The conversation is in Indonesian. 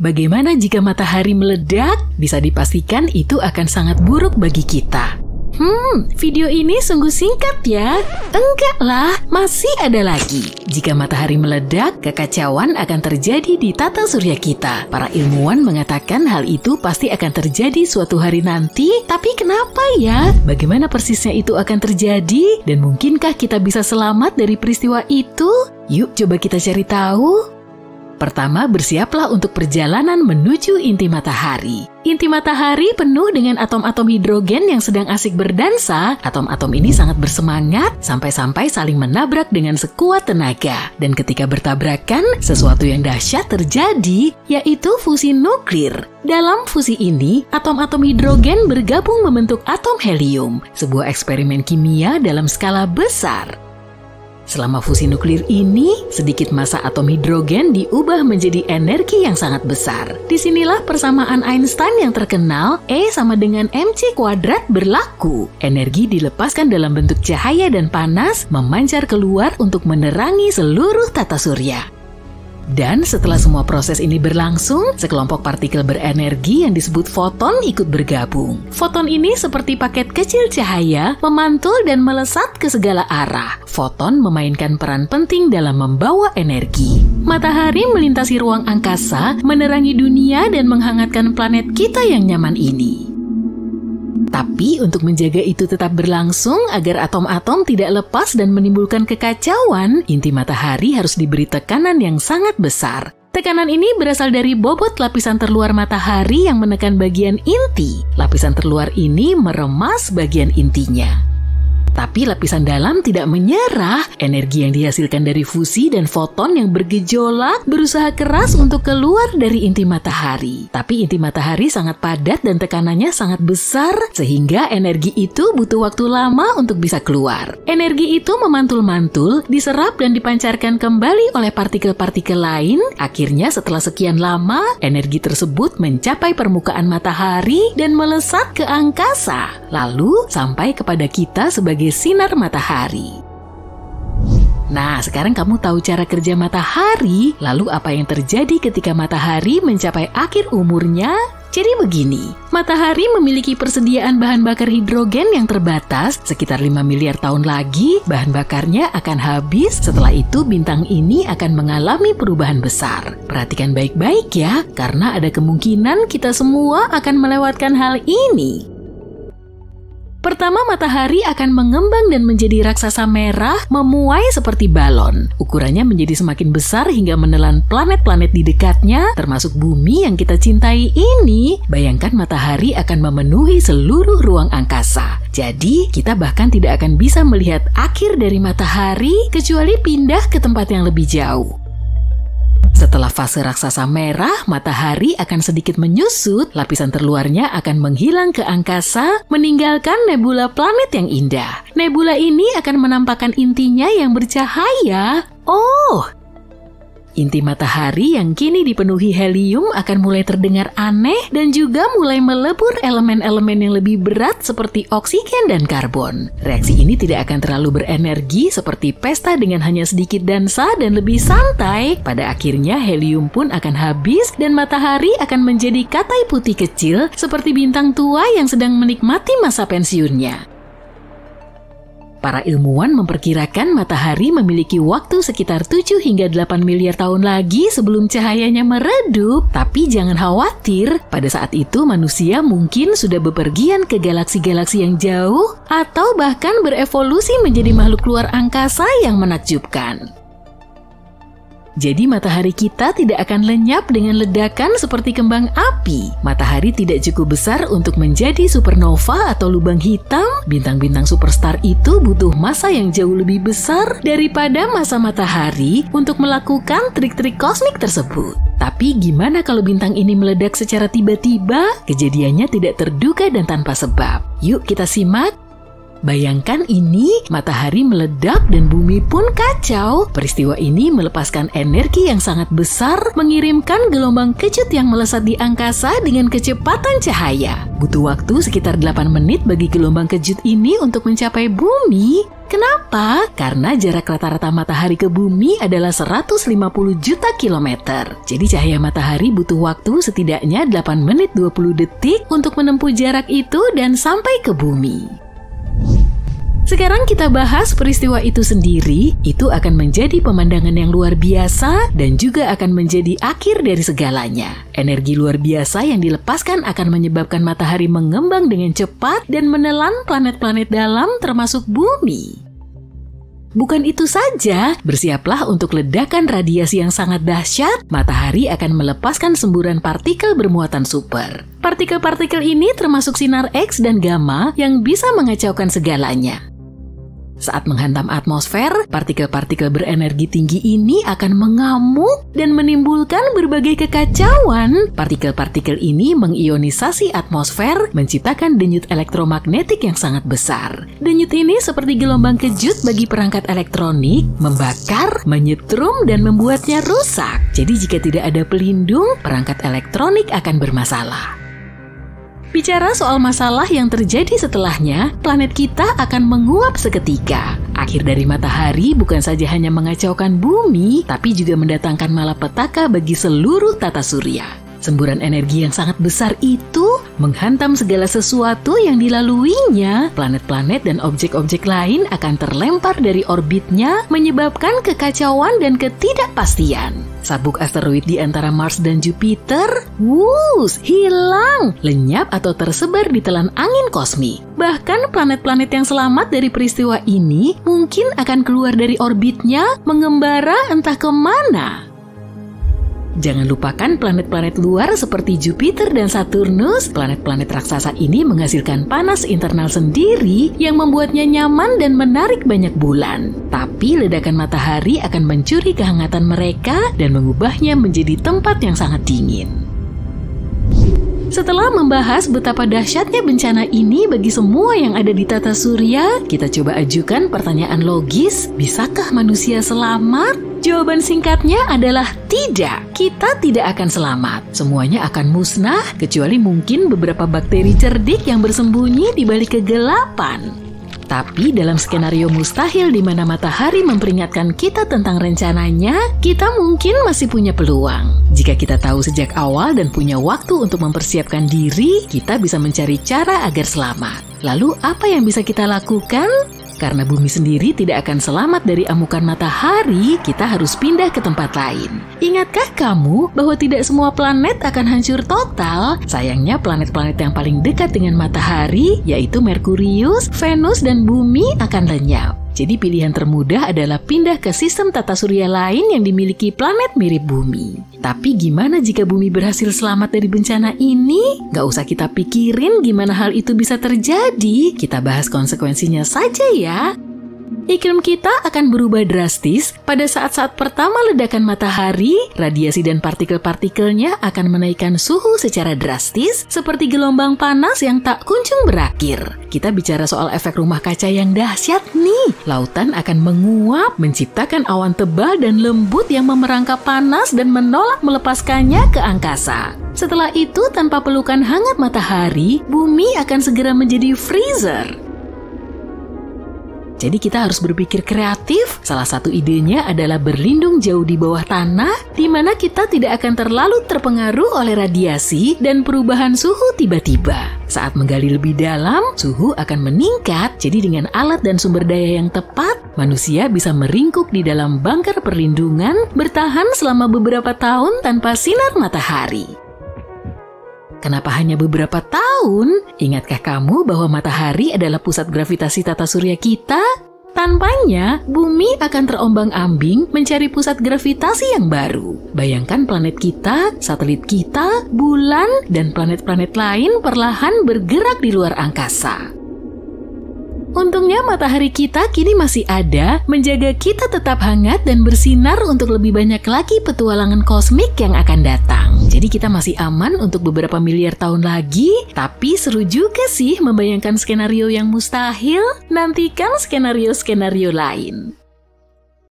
Bagaimana jika matahari meledak? Bisa dipastikan itu akan sangat buruk bagi kita. Video ini sungguh singkat ya. Enggak lah, masih ada lagi. Jika matahari meledak, kekacauan akan terjadi di tata surya kita. Para ilmuwan mengatakan hal itu pasti akan terjadi suatu hari nanti. Tapi kenapa ya? Bagaimana persisnya itu akan terjadi? Dan mungkinkah kita bisa selamat dari peristiwa itu? Yuk coba kita cari tahu. Pertama, bersiaplah untuk perjalanan menuju inti matahari. Inti matahari penuh dengan atom-atom hidrogen yang sedang asik berdansa. Atom-atom ini sangat bersemangat sampai-sampai saling menabrak dengan sekuat tenaga. Dan ketika bertabrakan, sesuatu yang dahsyat terjadi, yaitu fusi nuklir. Dalam fusi ini, atom-atom hidrogen bergabung membentuk atom helium, sebuah eksperimen kimia dalam skala besar. Selama fusi nuklir ini, sedikit massa atom hidrogen diubah menjadi energi yang sangat besar. Disinilah persamaan Einstein yang terkenal, E sama dengan mc² berlaku. Energi dilepaskan dalam bentuk cahaya dan panas, memancar keluar untuk menerangi seluruh tata surya. Dan setelah semua proses ini berlangsung, sekelompok partikel berenergi yang disebut foton ikut bergabung. Foton ini seperti paket kecil cahaya, memantul dan melesat ke segala arah. Foton memainkan peran penting dalam membawa energi. Matahari melintasi ruang angkasa, menerangi dunia dan menghangatkan planet kita yang nyaman ini. Tapi untuk menjaga itu tetap berlangsung agar atom-atom tidak lepas dan menimbulkan kekacauan, inti matahari harus diberi tekanan yang sangat besar. Tekanan ini berasal dari bobot lapisan terluar matahari yang menekan bagian inti. Lapisan terluar ini meremas bagian intinya. Tapi lapisan dalam tidak menyerah. Energi yang dihasilkan dari fusi dan foton yang bergejolak berusaha keras untuk keluar dari inti matahari. Tapi inti matahari sangat padat dan tekanannya sangat besar, sehingga energi itu butuh waktu lama untuk bisa keluar. Energi itu memantul-mantul, diserap dan dipancarkan kembali oleh partikel-partikel lain. Akhirnya setelah sekian lama, energi tersebut mencapai permukaan matahari dan melesat ke angkasa. Lalu sampai kepada kita sebagai sinar matahari. Nah, sekarang kamu tahu cara kerja matahari. Lalu apa yang terjadi ketika matahari mencapai akhir umurnya? Jadi begini, matahari memiliki persediaan bahan bakar hidrogen yang terbatas. Sekitar 5 miliar tahun lagi, bahan bakarnya akan habis. Setelah itu, bintang ini akan mengalami perubahan besar. Perhatikan baik-baik ya, karena ada kemungkinan kita semua akan melewatkan hal ini. Pertama, matahari akan mengembang dan menjadi raksasa merah, memuai seperti balon. Ukurannya menjadi semakin besar hingga menelan planet-planet di dekatnya, termasuk bumi yang kita cintai ini. Bayangkan matahari akan memenuhi seluruh ruang angkasa. Jadi, kita bahkan tidak akan bisa melihat akhir dari matahari, kecuali pindah ke tempat yang lebih jauh. Setelah fase raksasa merah, matahari akan sedikit menyusut, lapisan terluarnya akan menghilang ke angkasa, meninggalkan nebula planet yang indah. Nebula ini akan menampakkan intinya yang bercahaya. Inti matahari yang kini dipenuhi helium akan mulai terdengar aneh dan juga mulai melebur elemen-elemen yang lebih berat seperti oksigen dan karbon. Reaksi ini tidak akan terlalu berenergi seperti pesta dengan hanya sedikit dansa dan lebih santai. Pada akhirnya helium pun akan habis dan matahari akan menjadi katai putih kecil seperti bintang tua yang sedang menikmati masa pensiunnya. Para ilmuwan memperkirakan matahari memiliki waktu sekitar 7 hingga 8 miliar tahun lagi sebelum cahayanya meredup. Tapi jangan khawatir, pada saat itu manusia mungkin sudah bepergian ke galaksi-galaksi yang jauh atau bahkan berevolusi menjadi makhluk luar angkasa yang menakjubkan. Jadi matahari kita tidak akan lenyap dengan ledakan seperti kembang api. Matahari tidak cukup besar untuk menjadi supernova atau lubang hitam. Bintang-bintang superstar itu butuh massa yang jauh lebih besar daripada massa matahari untuk melakukan trik-trik kosmik tersebut. Tapi gimana kalau bintang ini meledak secara tiba-tiba? Kejadiannya tidak terduga dan tanpa sebab. Yuk kita simak. Bayangkan ini, matahari meledak dan bumi pun kacau. Peristiwa ini melepaskan energi yang sangat besar, mengirimkan gelombang kejut yang melesat di angkasa dengan kecepatan cahaya. Butuh waktu sekitar 8 menit bagi gelombang kejut ini untuk mencapai bumi. Kenapa? Karena jarak rata-rata matahari ke bumi adalah 150 juta kilometer. Jadi cahaya matahari butuh waktu setidaknya 8 menit 20 detik untuk menempuh jarak itu dan sampai ke bumi. Sekarang kita bahas peristiwa itu sendiri. Itu akan menjadi pemandangan yang luar biasa dan juga akan menjadi akhir dari segalanya. Energi luar biasa yang dilepaskan akan menyebabkan matahari mengembang dengan cepat dan menelan planet-planet dalam termasuk bumi. Bukan itu saja, bersiaplah untuk ledakan radiasi yang sangat dahsyat. Matahari akan melepaskan semburan partikel bermuatan super. Partikel-partikel ini termasuk sinar X dan gamma yang bisa mengacaukan segalanya. Saat menghantam atmosfer, partikel-partikel berenergi tinggi ini akan mengamuk dan menimbulkan berbagai kekacauan. Partikel-partikel ini mengionisasi atmosfer, menciptakan denyut elektromagnetik yang sangat besar. Denyut ini seperti gelombang kejut bagi perangkat elektronik, membakar, menyetrum, dan membuatnya rusak. Jadi jika tidak ada pelindung, perangkat elektronik akan bermasalah. Bicara soal masalah yang terjadi setelahnya, planet kita akan menguap seketika. Akhir dari matahari bukan saja hanya mengacaukan bumi, tapi juga mendatangkan malapetaka bagi seluruh tata surya. Semburan energi yang sangat besar itu menghantam segala sesuatu yang dilaluinya. Planet-planet dan objek-objek lain akan terlempar dari orbitnya, menyebabkan kekacauan dan ketidakpastian. Sabuk asteroid di antara Mars dan Jupiter, hilang, lenyap atau tersebar di telan angin kosmik. Bahkan planet-planet yang selamat dari peristiwa ini mungkin akan keluar dari orbitnya, mengembara entah kemana. Jangan lupakan planet-planet luar seperti Jupiter dan Saturnus. Planet-planet raksasa ini menghasilkan panas internal sendiri yang membuatnya nyaman dan menarik banyak bulan. Tapi ledakan matahari akan mencuri kehangatan mereka dan mengubahnya menjadi tempat yang sangat dingin. Setelah membahas betapa dahsyatnya bencana ini bagi semua yang ada di tata surya, kita coba ajukan pertanyaan logis, bisakah manusia selamat? Jawaban singkatnya adalah tidak. Kita tidak akan selamat. Semuanya akan musnah, kecuali mungkin beberapa bakteri cerdik yang bersembunyi di balik kegelapan. Tapi dalam skenario mustahil di mana matahari memperingatkan kita tentang rencananya, kita mungkin masih punya peluang. Jika kita tahu sejak awal dan punya waktu untuk mempersiapkan diri, kita bisa mencari cara agar selamat. Lalu apa yang bisa kita lakukan? Karena bumi sendiri tidak akan selamat dari amukan matahari, kita harus pindah ke tempat lain. Ingatkah kamu bahwa tidak semua planet akan hancur total? Sayangnya planet-planet yang paling dekat dengan matahari, yaitu Merkurius, Venus, dan bumi akan lenyap. Jadi pilihan termudah adalah pindah ke sistem tata surya lain yang dimiliki planet mirip bumi. Tapi gimana jika bumi berhasil selamat dari bencana ini? Gak usah kita pikirin gimana hal itu bisa terjadi. Kita bahas konsekuensinya saja ya. Iklim kita akan berubah drastis pada saat-saat pertama ledakan matahari. Radiasi dan partikel-partikelnya akan menaikkan suhu secara drastis seperti gelombang panas yang tak kunjung berakhir. Kita bicara soal efek rumah kaca yang dahsyat nih. Lautan akan menguap, menciptakan awan tebal dan lembut yang memerangkap panas dan menolak melepaskannya ke angkasa. Setelah itu, tanpa pelukan hangat matahari, bumi akan segera menjadi freezer. Jadi kita harus berpikir kreatif. Salah satu idenya adalah berlindung jauh di bawah tanah, di mana kita tidak akan terlalu terpengaruh oleh radiasi dan perubahan suhu tiba-tiba. Saat menggali lebih dalam, suhu akan meningkat. Jadi dengan alat dan sumber daya yang tepat, manusia bisa meringkuk di dalam bunker perlindungan, bertahan selama beberapa tahun tanpa sinar matahari. Kenapa hanya beberapa tahun? Ingatkah kamu bahwa matahari adalah pusat gravitasi tata surya kita? Tanpanya, bumi akan terombang-ambing mencari pusat gravitasi yang baru. Bayangkan planet kita, satelit kita, bulan, dan planet-planet lain perlahan bergerak di luar angkasa. Untungnya matahari kita kini masih ada, menjaga kita tetap hangat dan bersinar untuk lebih banyak lagi petualangan kosmik yang akan datang. Jadi kita masih aman untuk beberapa miliar tahun lagi, tapi seru juga sih membayangkan skenario yang mustahil. Nantikan skenario-skenario lain.